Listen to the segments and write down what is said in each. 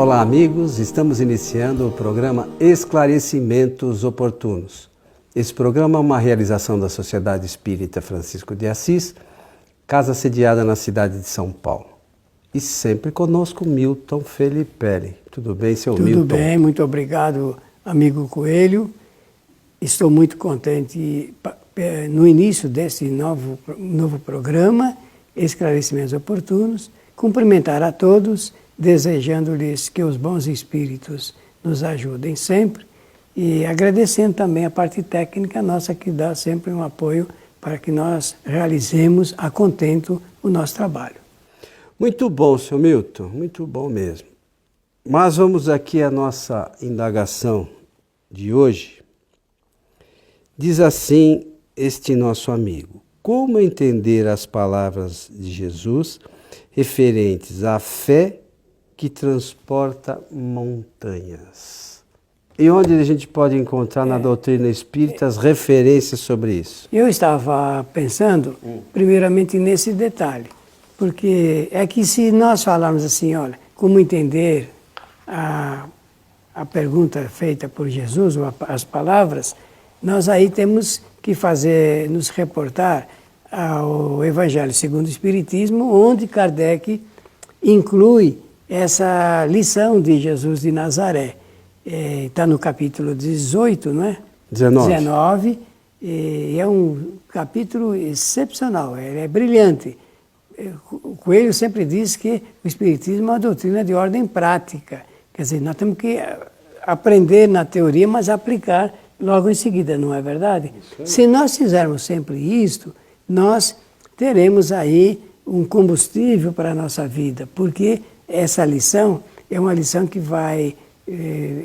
Olá, amigos. Estamos iniciando o programa Esclarecimentos Oportunos. Esse programa é uma realização da Sociedade Espírita Francisco de Assis, casa sediada na cidade de São Paulo. E sempre conosco Milton Felipe. Tudo bem, seu Milton? Tudo bem, muito obrigado, amigo Coelho. Estou muito contente no início desse novo programa, Esclarecimentos Oportunos, cumprimentar a todos, desejando-lhes que os bons espíritos nos ajudem sempre e agradecendo também a parte técnica nossa que dá sempre um apoio para que nós realizemos a contento o nosso trabalho. Muito bom, seu Milton, muito bom mesmo. Mas vamos aqui à nossa indagação de hoje. Diz assim este nosso amigo: como entender as palavras de Jesus referentes à fé que transporta montanhas? E onde a gente pode encontrar na doutrina espírita as referências sobre isso? Eu estava pensando, primeiramente, nesse detalhe, porque é que se nós falarmos assim, olha, como entender a pergunta feita por Jesus, ou as palavras, nós aí temos que nos reportar ao Evangelho segundo o Espiritismo, onde Kardec inclui essa lição de Jesus de Nazaré. Está no capítulo 18, não é? 19. E é um capítulo excepcional, ele é brilhante. O Coelho sempre diz que o Espiritismo é uma doutrina de ordem prática. Quer dizer, nós temos que aprender na teoria, mas aplicar logo em seguida, não é verdade? Se nós fizermos sempre isto, nós teremos aí um combustível para a nossa vida, porque essa lição é uma lição que vai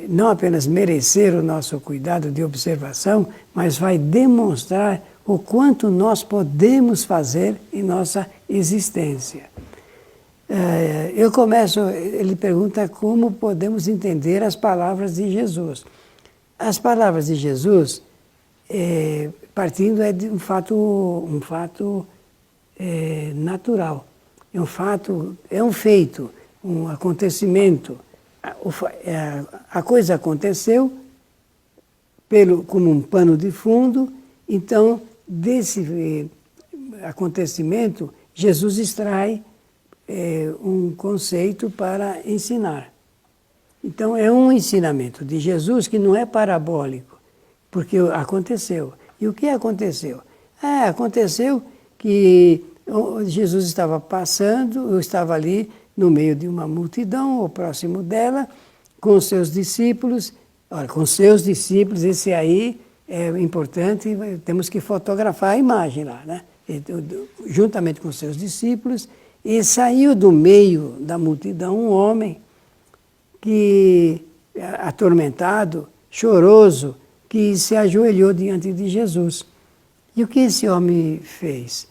não apenas merecer o nosso cuidado de observação, mas vai demonstrar o quanto nós podemos fazer em nossa existência. Eu começo, ele pergunta como podemos entender as palavras de Jesus. As palavras de Jesus, partindo de um fato natural, é um feito, um acontecimento. A coisa aconteceu como um pano de fundo, então desse acontecimento Jesus extrai um conceito para ensinar. Então é um ensinamento de Jesus que não é parabólico, porque aconteceu. E o que aconteceu? Aconteceu que Jesus estava passando, eu estava ali no meio de uma multidão, ou próximo dela, com os seus discípulos. Olha, com seus discípulos, esse aí é importante, temos que fotografar a imagem lá, né? Juntamente com seus discípulos, e saiu do meio da multidão um homem que, atormentado, choroso, que se ajoelhou diante de Jesus. E o que esse homem fez?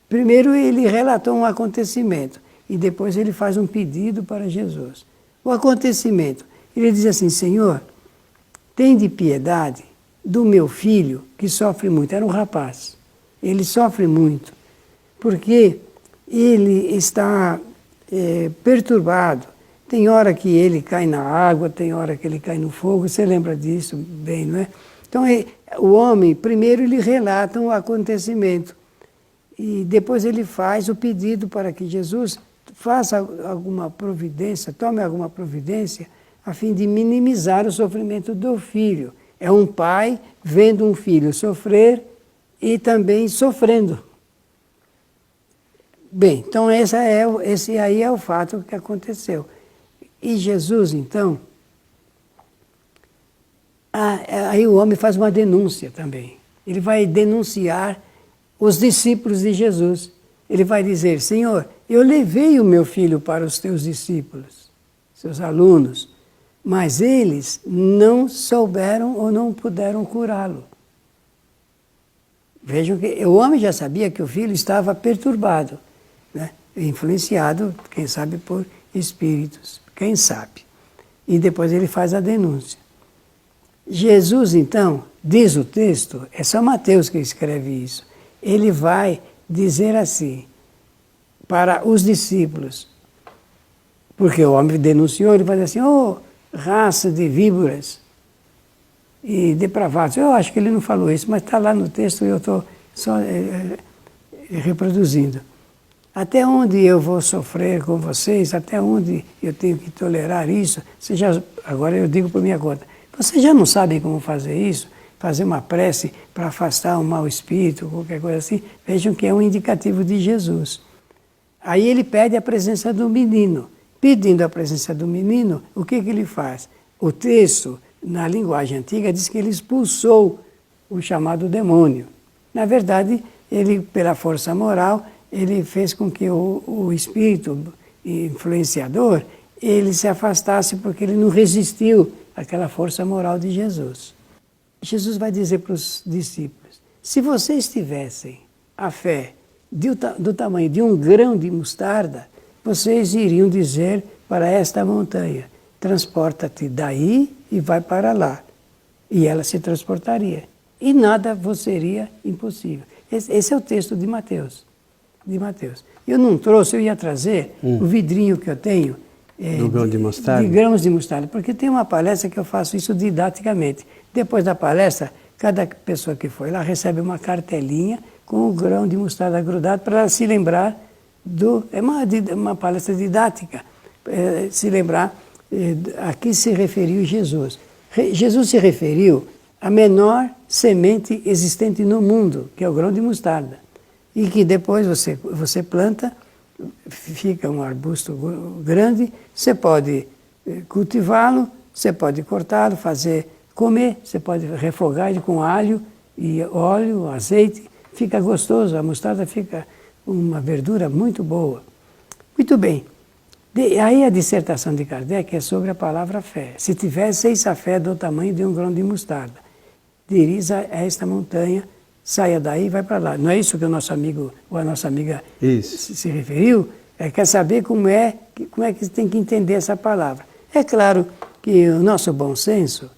Primeiro ele relatou um acontecimento, e depois ele faz um pedido para Jesus. O acontecimento, ele diz assim: Senhor, tende piedade do meu filho que sofre muito. Era um rapaz. Ele sofre muito, porque ele está perturbado. Tem hora que ele cai na água, tem hora que ele cai no fogo. Você lembra disso bem, não é? Então, o homem, primeiro ele relata um acontecimento, e depois ele faz o pedido para que Jesus faça alguma providência, tome alguma providência, a fim de minimizar o sofrimento do filho. É um pai vendo um filho sofrer e também sofrendo. Bem, então esse aí é o fato que aconteceu. E Jesus, então, aí o homem faz uma denúncia também. Ele vai denunciar os discípulos de Jesus. Ele vai dizer: Senhor, eu levei o meu filho para os teus discípulos, seus alunos, mas eles não souberam ou não puderam curá-lo. Vejam que o homem já sabia que o filho estava perturbado, né? Influenciado, quem sabe, por espíritos, quem sabe. E depois ele faz a denúncia. Jesus, então, diz o texto, é São Mateus que escreve isso, ele vai dizer assim para os discípulos: Porque o homem denunciou, ele vai dizer assim, oh, raça de víboras e depravados. Eu acho que ele não falou isso, mas está lá no texto e eu estou só reproduzindo. Até onde eu vou sofrer com vocês? Até onde eu tenho que tolerar isso? Agora eu digo por minha conta. Vocês já não sabem como fazer isso? Fazer uma prece para afastar um mau espírito, qualquer coisa assim? Vejam que é um indicativo de Jesus. Aí ele pede a presença do menino. Pedindo a presença do menino, o que ele faz? O texto, na linguagem antiga, diz que ele expulsou o chamado demônio. Na verdade, ele, pela força moral, ele fez com que o espírito influenciador, ele se afastasse porque ele não resistiu àquela força moral de Jesus. Jesus vai dizer para os discípulos, se vocês tivessem a fé do tamanho de um grão de mostarda, vocês iriam dizer para esta montanha, transporta-te daí e vai para lá. E ela se transportaria. E nada vos seria impossível. Esse é o texto de Mateus. Eu não trouxe, eu ia trazer o vidrinho que eu tenho do grão de mostarda? De grãos de mostarda, porque tem uma palestra que eu faço isso didaticamente. Depois da palestra, cada pessoa que foi lá recebe uma cartelinha com o grão de mostarda grudado para ela se lembrar é uma palestra didática, se lembrar a que se referiu Jesus. Jesus se referiu à menor semente existente no mundo, que é o grão de mostarda. E que depois você planta, fica um arbusto grande, você pode cultivá-lo, você pode cortá-lo, comer, você pode refogar ele com alho e óleo, azeite, fica gostoso, a mostarda fica uma verdura muito boa. Muito bem. Aí a dissertação de Kardec é sobre a palavra fé. Se tivesseis a fé do tamanho de um grão de mostarda, diris a esta montanha, saia daí e vai para lá. Não é isso que o nosso amigo ou a nossa amiga se referiu? Quer saber como é que tem que entender essa palavra. É claro que o nosso bom senso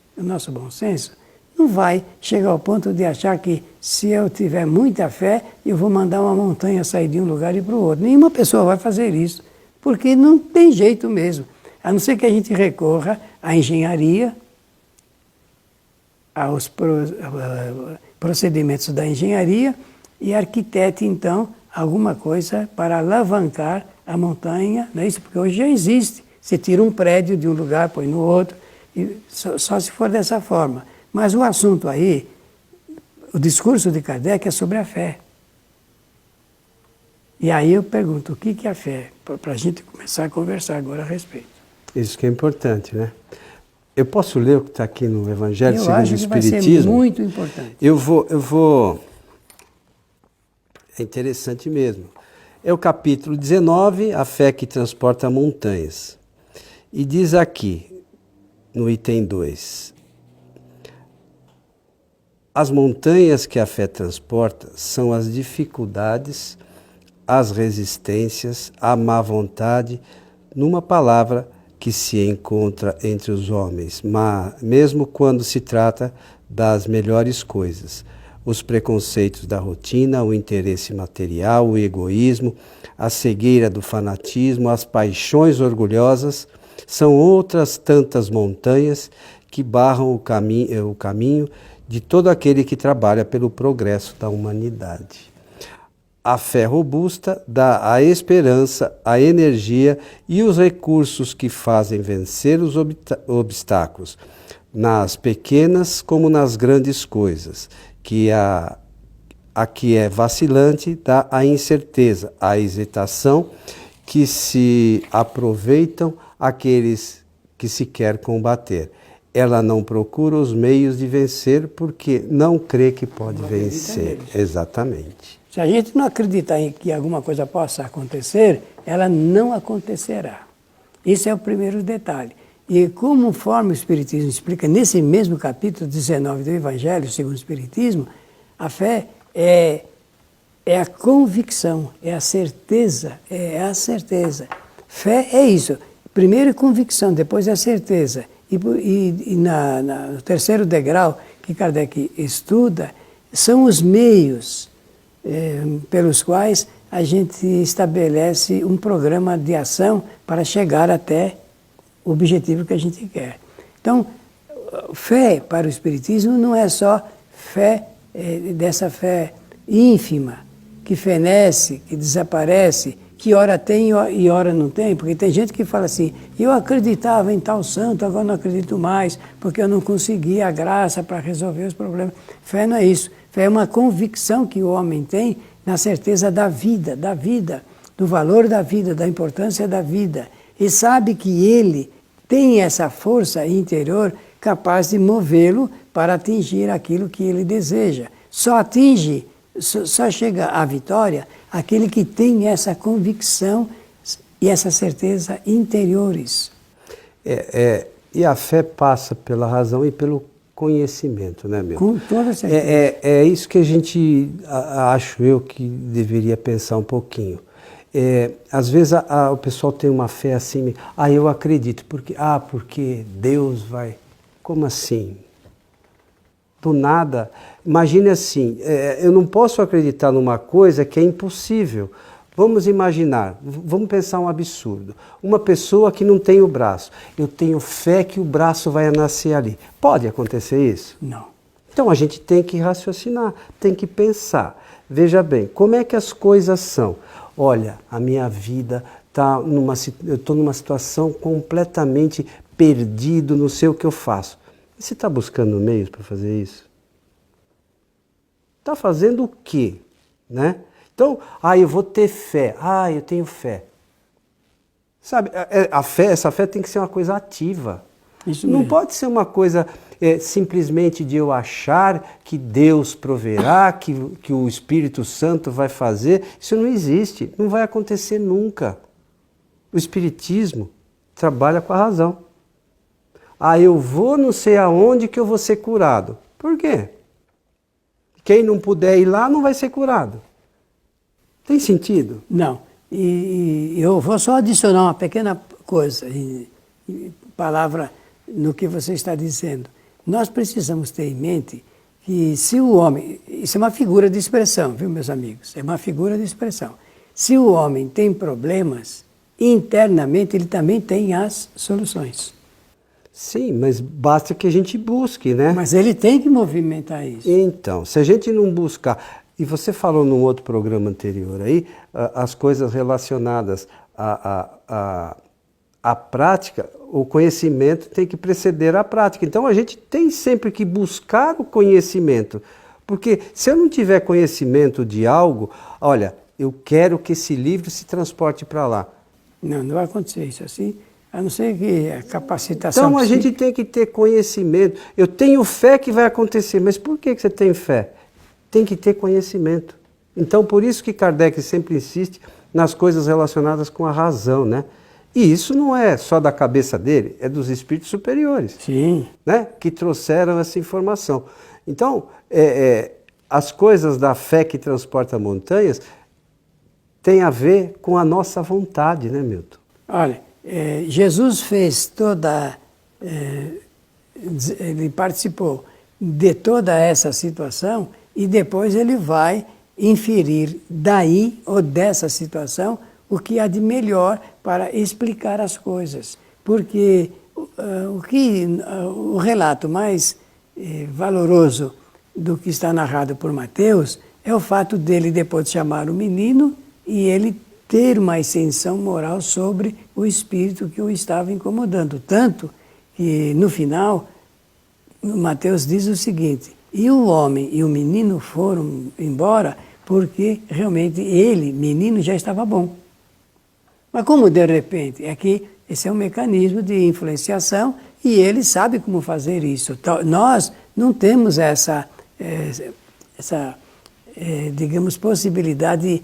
não vai chegar ao ponto de achar que se eu tiver muita fé, eu vou mandar uma montanha sair de um lugar e para o outro. Nenhuma pessoa vai fazer isso, porque não tem jeito mesmo. A não ser que a gente recorra à engenharia, aos procedimentos da engenharia e arquitete, então, alguma coisa para alavancar a montanha, não é isso? Porque hoje já existe. Você tira um prédio de um lugar, põe no outro, e só se for dessa forma. Mas o assunto aí, o discurso de Kardec é sobre a fé. E aí eu pergunto, o que é a fé? Para a gente começar a conversar agora a respeito. Isso que é importante, né? Eu posso ler o que está aqui no Evangelho segundo o Espiritismo? Vai ser muito importante. Eu vou... É interessante mesmo. É o capítulo 19, a fé que transporta montanhas. E diz aqui, no item 2, as montanhas que a fé transporta são as dificuldades, as resistências, a má vontade, numa palavra que se encontra entre os homens, mas mesmo quando se trata das melhores coisas. Os preconceitos da rotina, o interesse material, o egoísmo, a cegueira do fanatismo, as paixões orgulhosas, são outras tantas montanhas que barram o caminho de todo aquele que trabalha pelo progresso da humanidade. A fé robusta dá a esperança, a energia e os recursos que fazem vencer os obstáculos, nas pequenas como nas grandes coisas, que a que é vacilante dá a incerteza, a hesitação, que se aproveitam aqueles que se quer combater. Ela não procura os meios de vencer porque não crê que pode vencer. Exatamente. Se a gente não acreditar em que alguma coisa possa acontecer, ela não acontecerá. Esse é o primeiro detalhe. E conforme o Espiritismo explica, nesse mesmo capítulo 19 do Evangelho, segundo o Espiritismo, a fé é a convicção, é a certeza, Fé é isso. Primeiro é convicção, depois é a certeza. E no terceiro degrau que Kardec estuda, são os meios pelos quais a gente estabelece um programa de ação para chegar até o objetivo que a gente quer. Então, fé para o Espiritismo não é só fé, dessa fé ínfima, que fenece, que desaparece, que ora tem e ora não tem, porque tem gente que fala assim, eu acreditava em tal santo, agora não acredito mais, porque eu não consegui a graça para resolver os problemas. Fé não é isso. Fé é uma convicção que o homem tem na certeza da vida, do valor da vida, da importância da vida. E sabe que ele tem essa força interior capaz de movê-lo para atingir aquilo que ele deseja. Só chega à vitória aquele que tem essa convicção e essa certeza interiores. E a fé passa pela razão e pelo conhecimento, né, meu? Com toda certeza. É isso que a gente, acho eu, que deveria pensar um pouquinho. Às vezes o pessoal tem uma fé assim, eu acredito, porque Deus vai... Como assim? Do nada. Imagine assim, eu não posso acreditar numa coisa que é impossível. Vamos imaginar, vamos pensar um absurdo. Uma pessoa que não tem o braço. Eu tenho fé que o braço vai nascer ali. Pode acontecer isso? Não. Então a gente tem que raciocinar, tem que pensar. Veja bem, como é que as coisas são? Olha, a minha vida eu estou numa situação completamente perdido, não sei o que eu faço. E você está buscando meios para fazer isso? Está fazendo o quê? Né? Então, eu vou ter fé. Eu tenho fé. Sabe, essa fé tem que ser uma coisa ativa. Isso não mesmo. pode ser uma coisa simplesmente de eu achar que Deus proverá, que o Espírito Santo vai fazer. Isso não existe, não vai acontecer nunca. O Espiritismo trabalha com a razão. Eu vou não sei aonde que eu vou ser curado. Por quê? Quem não puder ir lá não vai ser curado. Tem sentido? Não. E eu vou só adicionar uma pequena coisa, palavra no que você está dizendo. Nós precisamos ter em mente que se o homem... Isso é uma figura de expressão, viu, meus amigos? É uma figura de expressão. Se o homem tem problemas, internamente ele também tem as soluções. Sim, mas basta que a gente busque, né? Mas ele tem que movimentar isso. Então, se a gente não buscar... E você falou num outro programa anterior aí, as coisas relacionadas à prática, o conhecimento tem que preceder a prática. Então a gente tem sempre que buscar o conhecimento. Porque se eu não tiver conhecimento de algo, olha, eu quero que esse livro se transporte para lá. Não vai acontecer isso assim. A não ser que a capacitação... Então a gente tem que ter conhecimento. Eu tenho fé que vai acontecer, mas por que você tem fé? Tem que ter conhecimento. Então por isso que Kardec sempre insiste nas coisas relacionadas com a razão, né? E isso não é só da cabeça dele, é dos espíritos superiores. Sim. Né? Que trouxeram essa informação. Então, as coisas da fé que transporta montanhas têm a ver com a nossa vontade, né, Milton? Olha, Jesus fez ele participou de toda essa situação e depois ele vai inferir daí ou dessa situação o que há de melhor para explicar as coisas. Porque o relato mais valoroso do que está narrado por Mateus é o fato dele depois chamar o menino e ele ter uma ascensão moral sobre o espírito que o estava incomodando. Tanto que, no final, Mateus diz o seguinte, e o homem e o menino foram embora porque realmente ele, menino, já estava bom. Mas como de repente? É que esse é um mecanismo de influenciação e ele sabe como fazer isso. Nós não temos essa digamos, possibilidade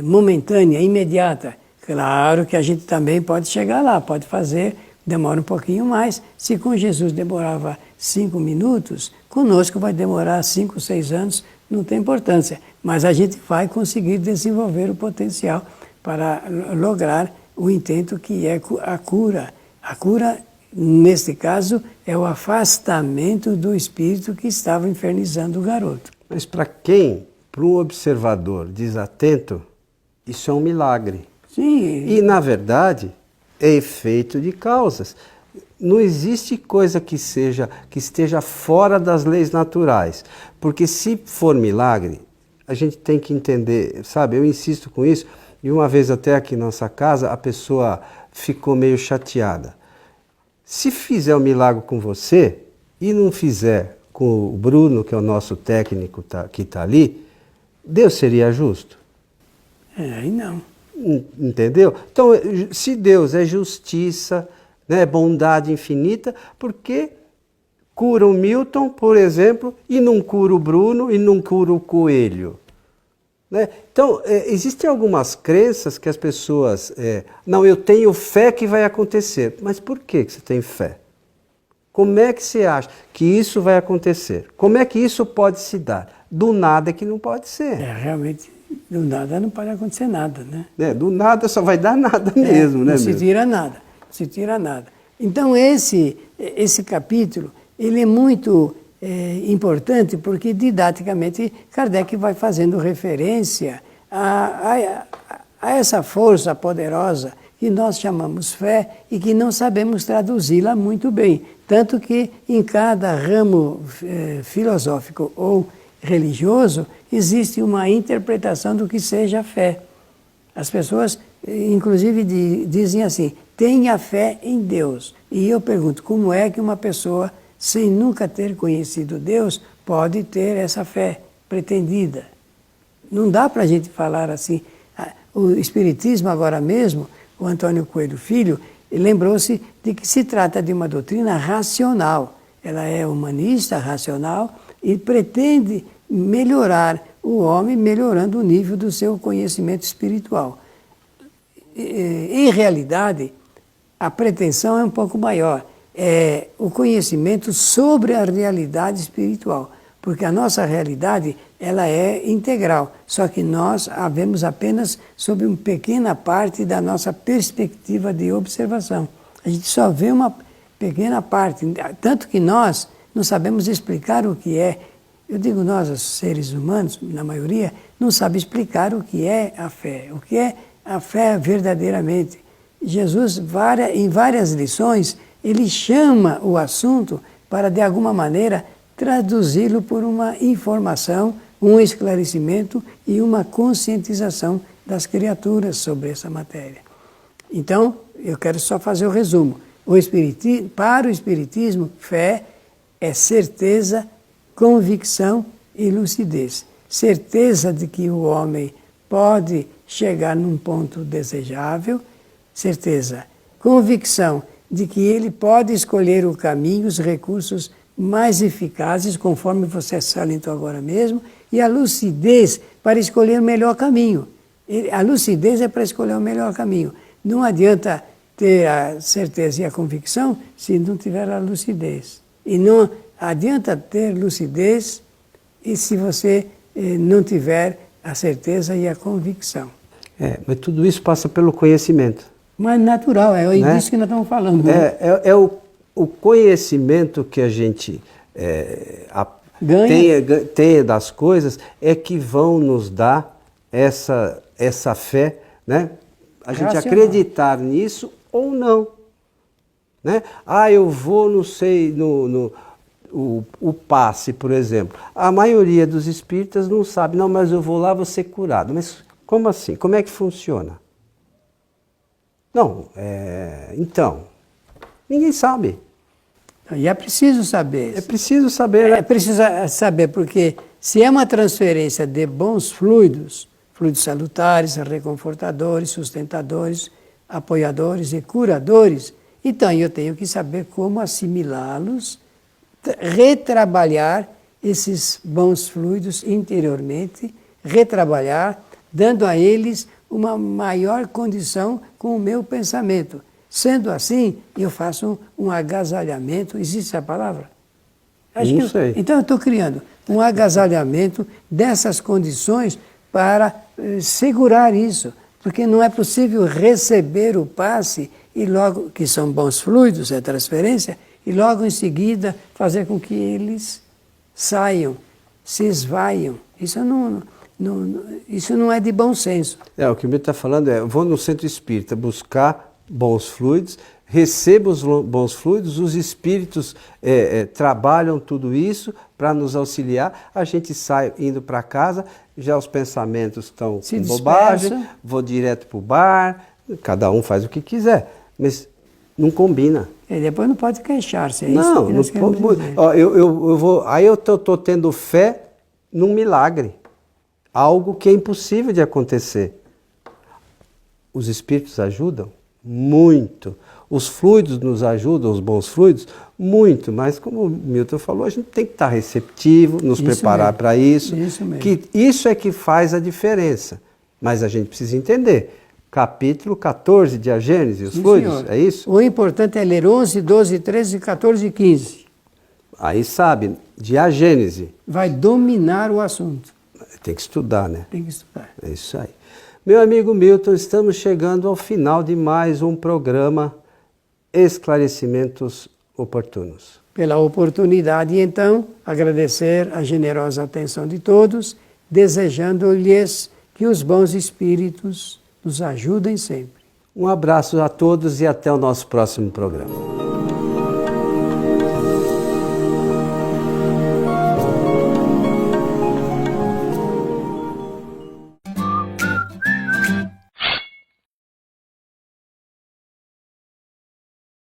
momentânea, imediata. Claro que a gente também pode chegar lá, pode fazer, demora um pouquinho mais. Se com Jesus demorava 5 minutos, conosco vai demorar 5, 6 anos, não tem importância. Mas a gente vai conseguir desenvolver o potencial para lograr o intento que é a cura. A cura, neste caso, é o afastamento do espírito que estava infernizando o garoto. Mas para quem, para um observador desatento, Isso é um milagre. Sim. E, na verdade, é efeito de causas. Não existe coisa que esteja fora das leis naturais. Porque se for milagre, a gente tem que entender, sabe? Eu insisto com isso. E uma vez até aqui na nossa casa, a pessoa ficou meio chateada. Se fizer o milagre com você e não fizer com o Bruno, que é o nosso técnico que está ali, Deus seria justo? Aí não. Entendeu? Então, se Deus é justiça, né, bondade infinita, por que cura o Milton, por exemplo, e não cura o Bruno e não cura o Coelho? Né? Então, existem algumas crenças que as pessoas... não, eu tenho fé que vai acontecer. Mas por que você tem fé? Como é que você acha que isso vai acontecer? Como é que isso pode se dar? Do nada é que não pode ser. Realmente, do nada não pode acontecer nada, né? Do nada só vai dar nada mesmo, né? Não se tira nada, se tira nada. Então esse capítulo, ele é muito importante porque didaticamente Kardec vai fazendo referência a essa força poderosa que nós chamamos fé e que não sabemos traduzi-la muito bem. Tanto que em cada ramo filosófico ou religioso existe uma interpretação do que seja fé. As pessoas, inclusive, dizem assim, tenha fé em Deus. E eu pergunto, como é que uma pessoa, sem nunca ter conhecido Deus, pode ter essa fé pretendida? Não dá para a gente falar assim. O Espiritismo, agora mesmo, o Antônio Coelho Filho, lembrou-se de que se trata de uma doutrina racional. Ela é humanista, racional, e pretende melhorar o homem, melhorando o nível do seu conhecimento espiritual. Em realidade, a pretensão é um pouco maior. É o conhecimento sobre a realidade espiritual, porque a nossa realidade ela é integral, só que nós a vemos apenas sob uma pequena parte da nossa perspectiva de observação. A gente só vê uma pequena parte, tanto que nós não sabemos explicar o que é. Eu digo nós, os seres humanos, na maioria, não sabe explicar o que é a fé, o que é a fé verdadeiramente. Jesus, em várias lições, ele chama o assunto para, de alguma maneira, traduzi-lo por uma informação, um esclarecimento e uma conscientização das criaturas sobre essa matéria. Então, eu quero só fazer o resumo. Para o Espiritismo, fé é certeza, convicção e lucidez. Certeza de que o homem pode chegar num ponto desejável, certeza, convicção de que ele pode escolher o caminho, os recursos mais eficazes, conforme você salientou agora mesmo, e a lucidez para escolher o melhor caminho. A lucidez é para escolher o melhor caminho. Não adianta ter a certeza e a convicção se não tiver a lucidez. E não adianta ter lucidez e se você não tiver a certeza e a convicção. Mas tudo isso passa pelo conhecimento. Mas natural, é disso que nós estamos falando. Né? O conhecimento que a gente tenha das coisas é que vão nos dar essa fé, né? A gente Racional. acreditar nisso ou não. Né? Eu vou, não sei, o passe, por exemplo. A maioria dos espíritas não sabe, não, mas eu vou lá, vou ser curado. Mas como assim? Como é que funciona? Não, então, ninguém sabe. E é preciso saber. É preciso saber. É preciso saber, porque se é uma transferência de bons fluidos, fluidos salutares, reconfortadores, sustentadores, apoiadores e curadores, então eu tenho que saber como assimilá-los, retrabalhar esses bons fluidos interiormente, retrabalhar, dando a eles uma maior condição com o meu pensamento. Sendo assim, eu faço um agasalhamento, existe essa palavra? Não sei. Então eu estou criando um agasalhamento dessas condições para segurar isso, porque não é possível receber o passe e logo, que são bons fluidos, é transferência, e logo em seguida fazer com que eles saiam, se esvaiam. Isso não... Isso não é de bom senso. O que o Milton está falando eu vou no centro espírita buscar bons fluidos, recebo os bons fluidos, os espíritos trabalham tudo isso para nos auxiliar, a gente sai indo para casa, já os pensamentos estão com bobagem, vou direto para o bar, cada um faz o que quiser, mas não combina. E depois não pode queixar-se, é não, isso que não pode. Aí eu estou tendo fé num milagre, algo que é impossível de acontecer. Os espíritos ajudam muito. Os fluidos nos ajudam, os bons fluidos, muito. Mas como o Milton falou, a gente tem que estar receptivo, nos preparar para isso. Isso mesmo. Que isso é que faz a diferença. Mas a gente precisa entender. Capítulo 14 de A Gênese, os fluidos, senhor. É isso? O importante é ler 11, 12, 13, 14 e 15. Aí sabe, de A Gênese. Vai dominar o assunto. Tem que estudar, né? Tem que estudar. É isso aí. Meu amigo Milton, estamos chegando ao final de mais um programa Esclarecimentos Oportunos. Pela oportunidade, então, agradecer a generosa atenção de todos, desejando-lhes que os bons espíritos nos ajudem sempre. Um abraço a todos e até o nosso próximo programa.